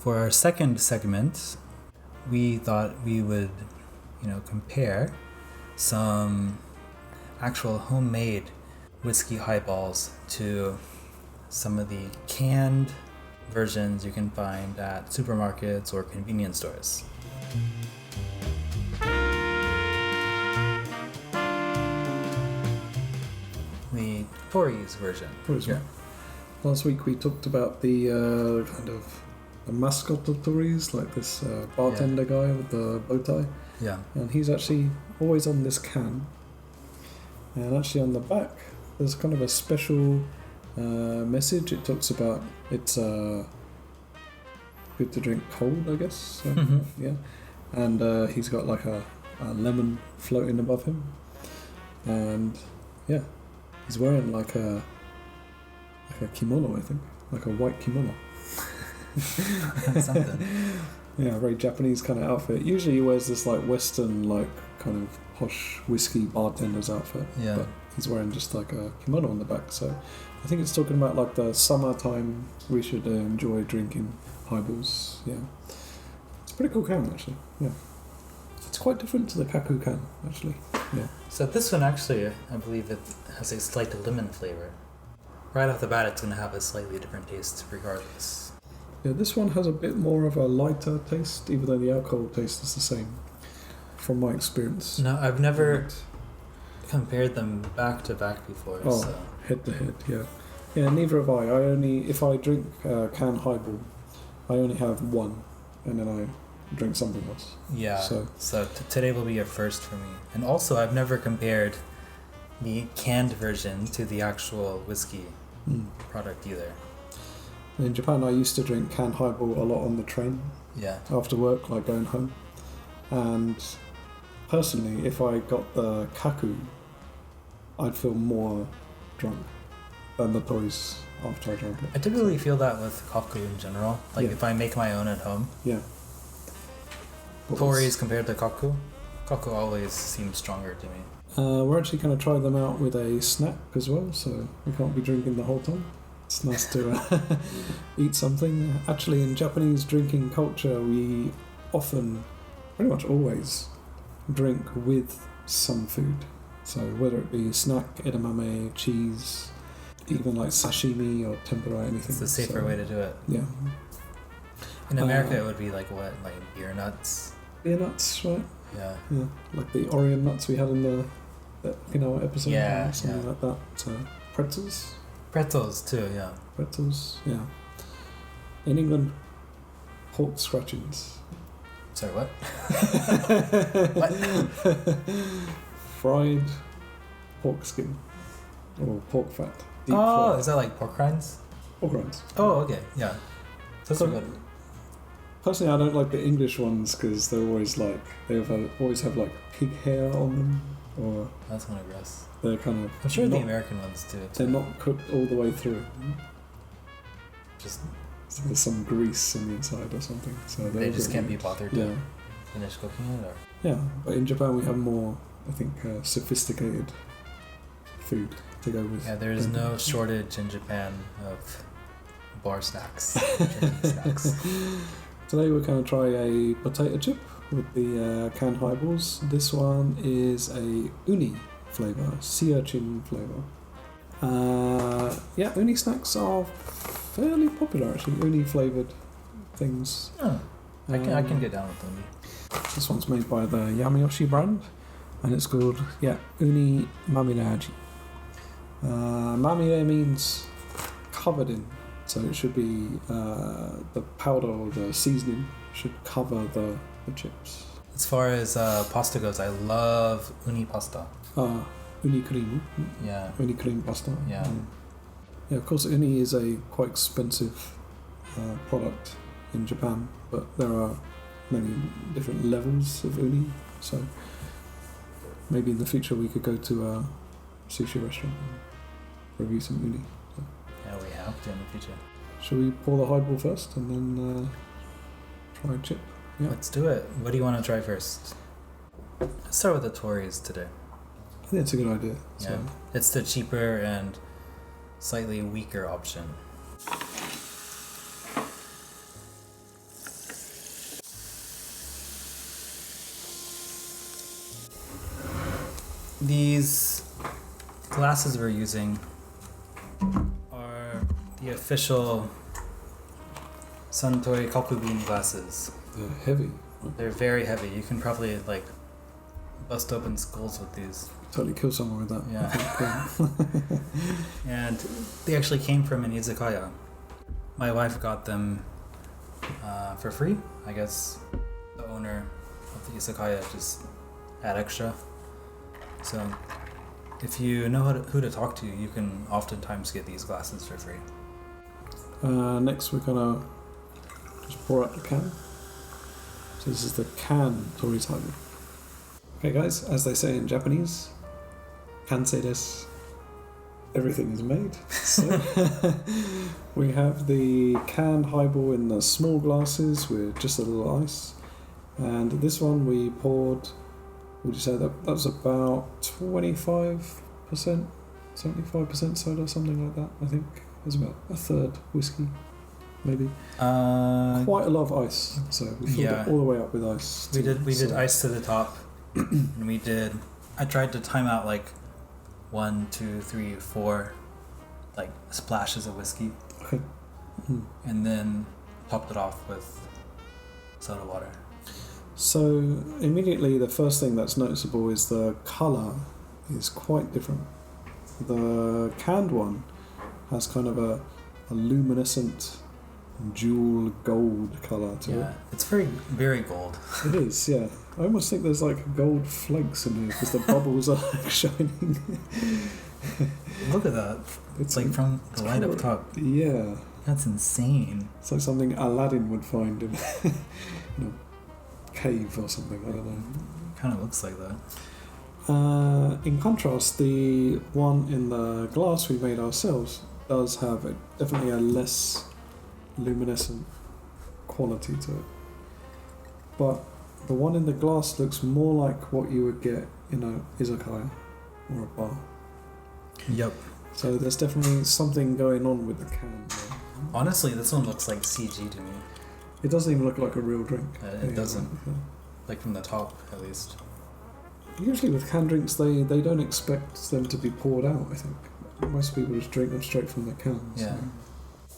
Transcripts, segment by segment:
For our second segment, we thought we would, compare some actual homemade whiskey highballs to some of the canned versions you can find at supermarkets or convenience stores. The Torys version. Yeah. Last week we talked about the the mascot of Torys, like this bartender guy with the bow tie. Yeah. And he's actually always on this can. And actually on the back, there's kind of a special message. It talks about it's good to drink cold, I guess. So, yeah. And he's got like a lemon floating above him. And yeah, he's wearing like a kimono, I think. Like a white kimono. Something. Yeah, very Japanese kind of outfit. Usually he wears this like Western, like kind of posh whiskey bartender's outfit. Yeah. But he's wearing just like a kimono on the back. So I think it's talking about like the summertime we should enjoy drinking highballs. Yeah. It's a pretty cool can actually. Yeah. It's quite different to the kaku can actually. Yeah. So this one actually, I believe it has a slight lemon flavor. Right off the bat, it's going to have a slightly different taste regardless. Yeah, this one has a bit more of a lighter taste, even though the alcohol taste is the same, from my experience. No, I've never compared them back to back before. Oh, so. Head to head, yeah. Yeah, neither have I. If I drink can highball, I only have one, and then I drink something else. Yeah, so today will be a first for me. And also, I've never compared the canned version to the actual whiskey product either. In Japan, I used to drink canned highball a lot on the train. Yeah. After work, like going home. And personally, if I got the kaku, I'd feel more drunk than the Torys after I drank it. I typically feel that with kaku in general. Like if I make my own at home. Yeah. Torys compared to kaku always seems stronger to me. We're actually going to try them out with a snack as well, so we can't be drinking the whole time. It's nice to eat something. Actually, in Japanese drinking culture, we often, pretty much always, drink with some food. So whether it be snack, edamame, cheese, even like sashimi or tempura, anything. It's the safer way to do it. Yeah. In America, it would be like what? Like beer nuts? Beer nuts, right? Yeah. Yeah, like the Oreo nuts we had in the episode. Yeah, something like that. Pretzels. Pretzels too, yeah. Pretzels, yeah. In England, pork scratchings. Sorry, what? What? Fried pork skin or pork fat. Fried. Is that like pork rinds? Pork rinds. Oh, okay, yeah. Those are good. Personally, I don't like the English ones because they're always like always have like pig hair on them, or that's kind of gross. They're kind of. I'm sure the American ones do. They're not cooked all the way through. Just so there's some grease on the inside or something. So they just can't be bothered to finish cooking it, or. Yeah, but in Japan we have more, I think, sophisticated food to go with. Yeah, there is no shortage in Japan of bar snacks, drinking snacks. Today we're going to try a potato chip with the canned highballs. This one is a uni flavour, sea urchin flavour. Uni snacks are fairly popular actually, uni flavoured things. Oh, I can get down with uni. This one's made by the Yamayoshi brand, and it's called, uni mamireaji. Mamire means covered in, so it should be the powder or the seasoning should cover the chips. As far as pasta goes, I love uni pasta. Uni cream. Yeah. Uni cream pasta. Yeah. Yeah, of course, uni is a quite expensive product in Japan, but there are many different levels of uni, so maybe in the future we could go to a sushi restaurant and review some uni. So. Yeah, we have to in the future. Shall we pour the highball first and then try a chip? Yeah. Let's do it. What do you want to try first? Let's start with the Torys today. I think it's a good idea. Yeah, So. it's the cheaper and slightly weaker option. These glasses we're using are the official Suntory Kokubin glasses. They're heavy. They're very heavy. You can probably like bust open skulls with these. Totally kill someone with that. Yeah. I think, And they actually came from an izakaya. My wife got them for free. I guess the owner of the izakaya just had extra. So if you know who to talk to, you can oftentimes get these glasses for free. Next we're gonna just pour out the can. So this is the can Torys Highball. Okay guys, as they say in Japanese, kansei desu. Everything is made. So we have the canned highball in the small glasses with just a little ice. And this one we poured, would you say that was about 25%, 75% soda, something like that, I think. It was about a third whiskey, maybe. Quite a lot of ice, so we filled it all the way up with ice. We did ice to the top, and I tried to time out like 1, 2, 3, 4 like splashes of whiskey. Okay. And then topped it off with soda water. So immediately the first thing that's noticeable is the colour is quite different. The canned one has kind of a luminescent jewel gold colour to it. It's very, very gold. It is, yeah. I almost think there's like gold flakes in here because the bubbles are like shining. Look at that. It's like from the light up top. Yeah. That's insane. It's like something Aladdin would find in a cave or something, I don't know. Kind of looks like that. In contrast, the one in the glass we made ourselves does have definitely a less luminescent quality to it. But the one in the glass looks more like what you would get in a izakaya or a bar. Yep. So there's definitely something going on with the can there. Honestly, this one looks like CG to me. It doesn't even look like a real drink. It doesn't. Like from the top, at least. Usually with canned drinks, they don't expect them to be poured out, I think. Most people just drink them straight from the can. Yeah. So.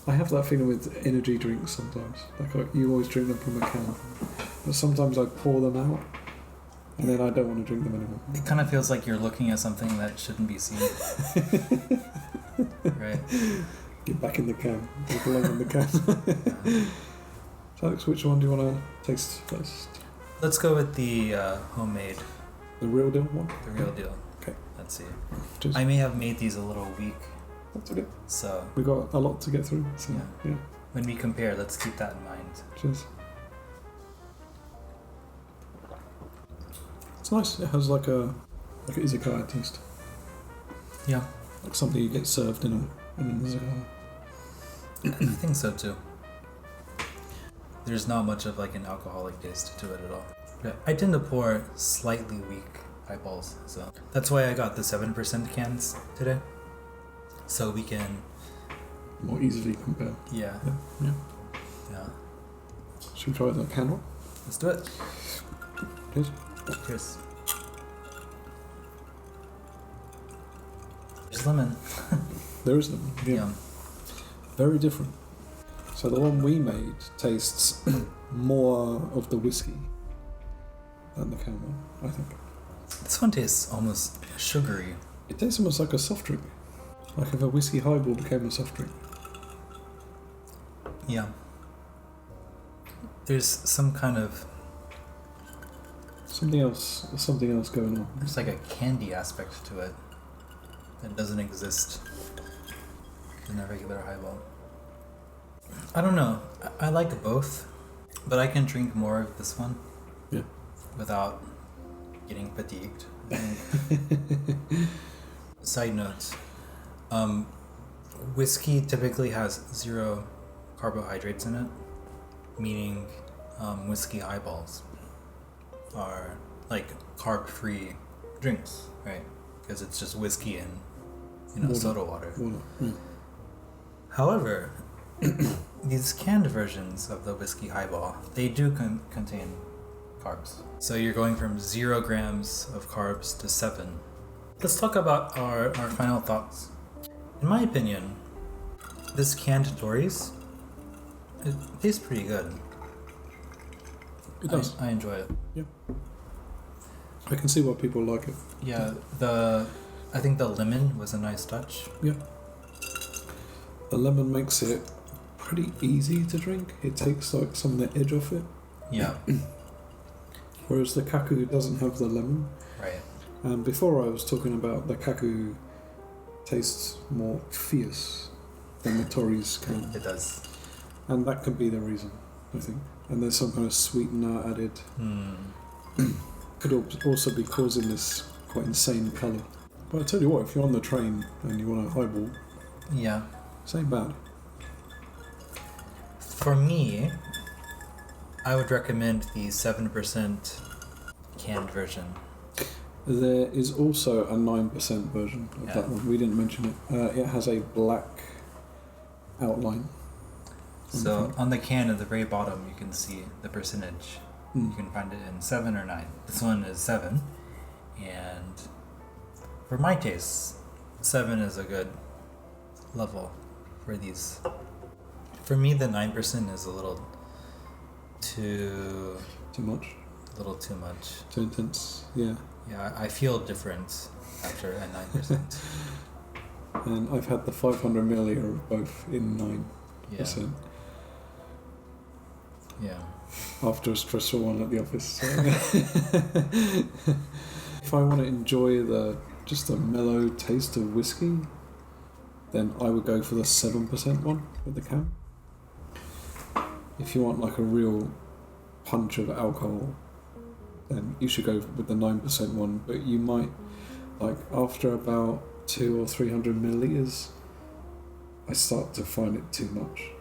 I have that feeling with energy drinks sometimes. Like you always drink them from a can. But sometimes I pour them out, and then I don't want to drink them anymore. It kind of feels like you're looking at something that shouldn't be seen. Right? Get back in the can. You belong in the can. So Alex, which one do you want to taste first? Let's go with the homemade. The real deal one? The real deal. Okay. Let's see. Cheers. I may have made these a little weak. That's okay. So We got a lot to get through. So, yeah. when we compare, let's keep that in mind. Cheers. It's nice. It has like a izakaya taste. Yeah. Like something you get served in an izakaya. I think so too. There's not much of like an alcoholic taste to it at all. But I tend to pour slightly weak highballs, so that's why I got the 7% cans today. So we can More easily compare. Yeah. Should we try the can one? Let's do it. Cheers. Cheers. There's lemon. There is lemon. Yeah. Yum. Very different. So the one we made tastes more of the whiskey than the can one, I think. This one tastes almost sugary. It tastes almost like a soft drink. Like if a whiskey highball became a soft drink. Yeah. There's some kind of... Something else going on. There's like a candy aspect to it that doesn't exist in a regular highball. I don't know. I like both, but I can drink more of this one. Yeah. Without getting fatigued. Side notes. Whiskey typically has 0 carbohydrates in it, meaning whiskey highballs are like carb-free drinks, right? Because it's just whiskey and soda water. Yeah. However, these canned versions of the whiskey highball, they do contain carbs. So you're going from 0 grams of carbs to 7 Let's talk about our final thoughts. In my opinion, this canned Torys, it tastes pretty good. It does. I enjoy it. Yeah. I can see why people like it. Yeah, I think the lemon was a nice touch. Yeah. The lemon makes it pretty easy to drink. It takes like some of the edge off it. Yeah. Whereas the kaku doesn't have the lemon. Right. And before I was talking about the kaku tastes more fierce than the Torys can. It does. And that could be the reason, I think. And there's some kind of sweetener added. Could also be causing this quite insane colour. But I tell you what, if you're on the train and you want a highball, yeah, this ain't bad. For me, I would recommend the 7% canned version. There is also a 9% version of that one. We didn't mention it. It has a black outline. So on the can at the very bottom, you can see the percentage. You can find it in 7 or 9. This one is 7, and for my taste, 7 is a good level for these. For me, the 9% is a little too much. A little too much. Too intense. Yeah. Yeah, I feel different after a 9%. And I've had the 500 milliliter of both in 9%. Yeah. After a stressful one at the office. So. If I want to enjoy just a mellow taste of whiskey, then I would go for the 7% one with the can. If you want like a real punch of alcohol, then you should go with the 9% one. But you might, like after about 200 or 300 milliliters, I start to find it too much.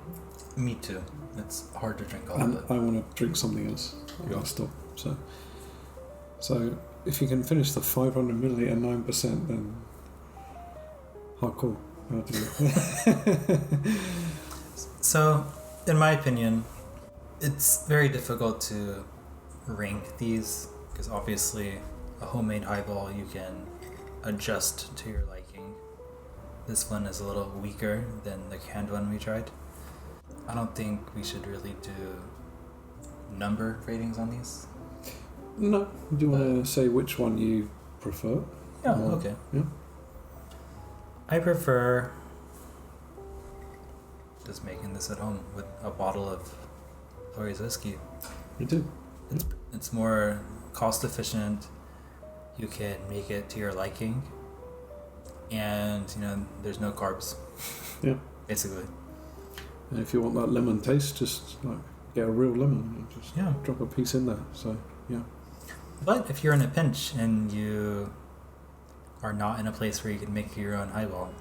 Me too. It's hard to drink all and of it. I want to drink something else. I'll stop. So if you can finish the 500 milliliter 9%, then hardcore. How do you? So, in my opinion, it's very difficult to rank these because obviously a homemade highball you can adjust to your liking. This one is a little weaker than the canned one we tried. I don't think we should really do number ratings on these. No. Do you want to say which one you prefer? Yeah, okay. Yeah. I prefer just making this at home with a bottle of Torys whiskey. Me too. It's more cost efficient. You can make it to your liking, and there's no carbs. Yeah. Basically. And if you want that lemon taste, just like get a real lemon and just drop a piece in there. So yeah. But if you're in a pinch and you are not in a place where you can make your own highball,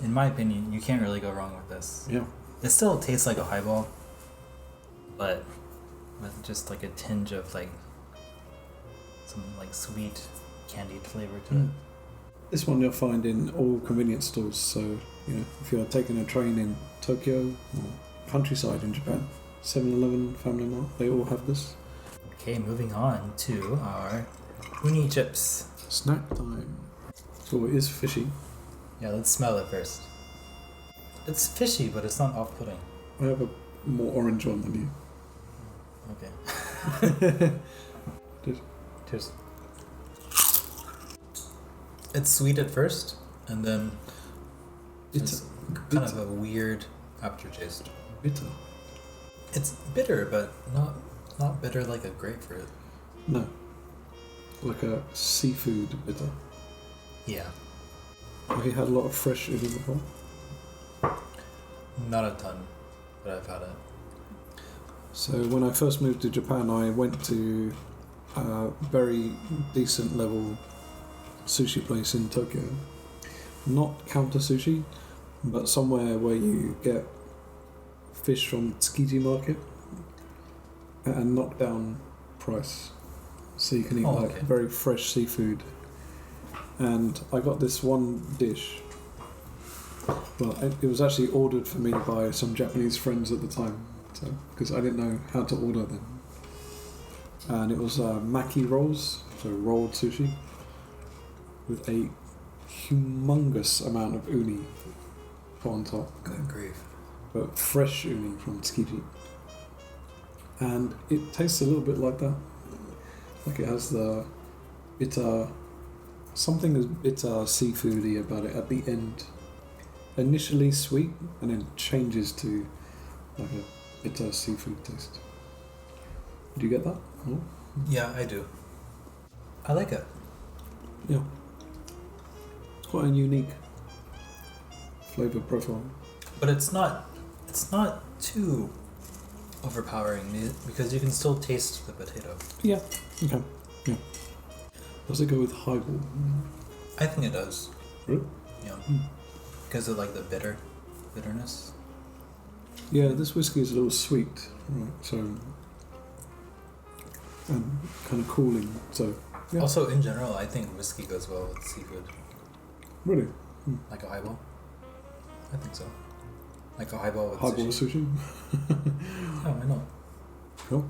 in my opinion, you can't really go wrong with this. Yeah. It still tastes like a highball, but with just like a tinge of like some like sweet candied flavor to it. This one you'll find in all convenience stores. So if you're taking a train in Tokyo or countryside in Japan, 7-Eleven, Family Mart, they all have this. Okay, moving on to our uni chips. Snack time. So it is fishy. Yeah, let's smell it first. It's fishy, but it's not off-putting. I have a more orange one than you. Okay. Cheers. It's sweet at first, and then it's kind of a weird aftertaste. Bitter. It's bitter, but not bitter like a grapefruit. No. Like a seafood bitter. Yeah. Have you had a lot of fresh uni before? Not a ton, but I've had it. So when I first moved to Japan, I went to a very decent level sushi place in Tokyo. Not counter sushi, but somewhere where you get fish from Tsukiji market at a knockdown price. So you can eat very fresh seafood. And I got this one dish. Well, it was actually ordered for me by some Japanese friends at the time, because I didn't know how to order them. And it was maki rolls, so rolled sushi. with a humongous amount of uni put on top. Good grief. But fresh uni from Tsukiji. And it tastes a little bit like that. Like it has the bitter, something is bitter, seafoody about it at the end. Initially sweet, and then changes to like a bitter seafood taste. Do you get that? No? Yeah, I do. I like it. Yeah. It's quite a unique flavour profile. But it's not too overpowering because you can still taste the potato. Yeah. Okay. Yeah. Does it go with highball? I think it does. Really? Yeah. Because of like the bitterness. Yeah, this whiskey is a little sweet, right? So, and kind of cooling. So, yeah. Also, in general, I think whiskey goes well with seafood. Really? Like a highball? I think so. Like a highball with Highball sushi. sushi? Oh, I know. Cool.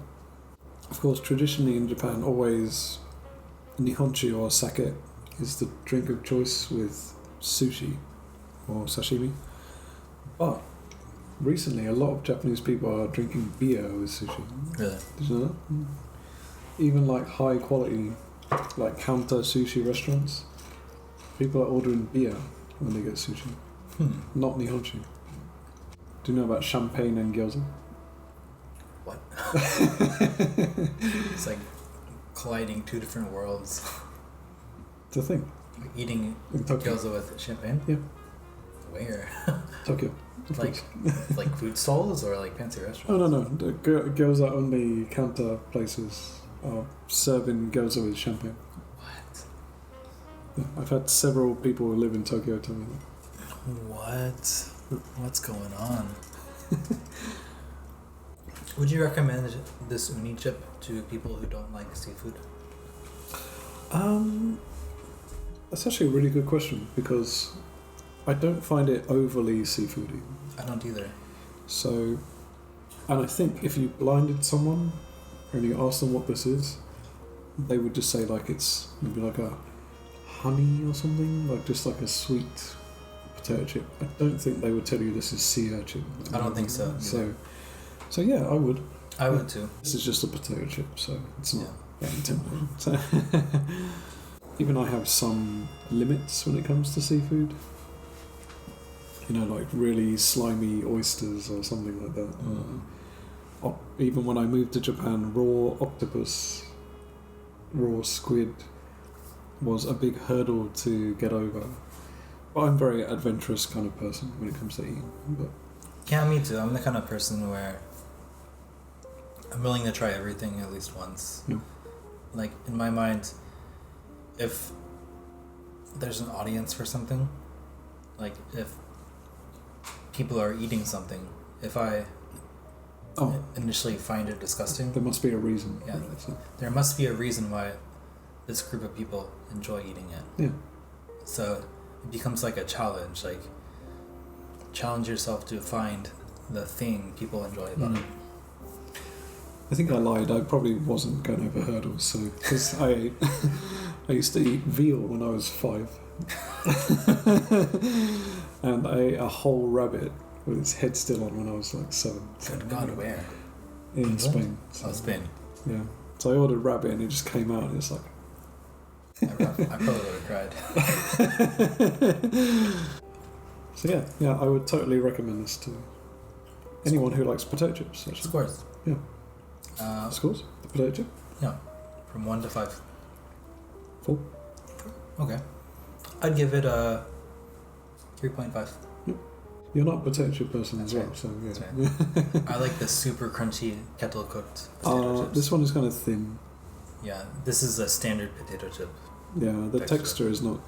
Of course, traditionally in Japan, always nihonchi or sake is the drink of choice with sushi or sashimi. But recently, a lot of Japanese people are drinking beer with sushi. Really? Did you know that? Even like high quality, like counter sushi restaurants, people are ordering beer when they get sushi. Not nihonchi. Do you know about champagne and gyoza? What? It's like colliding two different worlds. It's a thing. Like eating In Tokyo. gyoza with champagne? Yeah. Where? Tokyo. Of Like course. like food stalls or like fancy restaurants? Oh no. The gyoza only counter places are serving gyoza with champagne. What? Yeah, I've had several people who live in Tokyo tell me that. What? What's going on? Would you recommend this uni chip to people who don't like seafood? That's actually a really good question because I don't find it overly seafoody. I don't either. So, and I think if you blinded someone and you asked them what this is, they would just say like it's maybe like a honey or something, like just like a sweet potato chip. I don't think they would tell you this is sea urchin. I don't think so. So yeah, I would. I would too. This is just a potato chip, so it's not Yeah. that intimidating. So even I have some limits when it comes to seafood. You know, like really slimy oysters or something like that. Even when I moved to Japan, raw octopus, raw squid was a big hurdle to get over. But I'm a very adventurous kind of person when it comes to eating. But Yeah, me too. I'm the kind of person where I'm willing to try everything at least once. Yeah. Like, in my mind, if there's an audience for something, like if people are eating something, if I initially find it disgusting, there must be a reason. Yeah. So, there must be a reason why this group of people enjoy eating it. yeah. So it becomes like a challenge, like challenge yourself to find the thing people enjoy about it. I think I lied. I probably wasn't going over hurdles, so because I used to eat veal when I was 5, and I ate a whole rabbit with its head still on when I was like 7. Good God, where? In Spain. Oh, Spain. Yeah. So I ordered rabbit and it just came out and it's like. I probably would have cried. So yeah, I would totally recommend this to anyone who likes potato chips. Actually. Scores. Yeah. Scores? The potato chip? Yeah. From 1 to 5. 4. Okay. I'd give it a 3.5. You're not a potato chip person That's as well, right. so yeah. That's right. I like the super crunchy kettle cooked potato chips. This one is kind of thin. Yeah, this is a standard potato chip. Yeah, the texture is not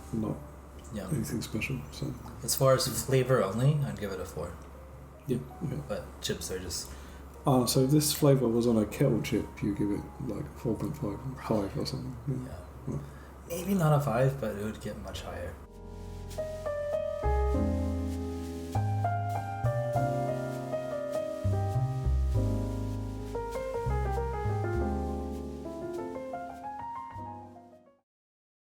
Yeah. anything special. So As far as flavor only, I'd give it a 4. yeah, okay. But chips are just So if this flavour was on a kettle chip, you give it like 4.5, 5 or something. Yeah. maybe not a 5, but it would get much higher.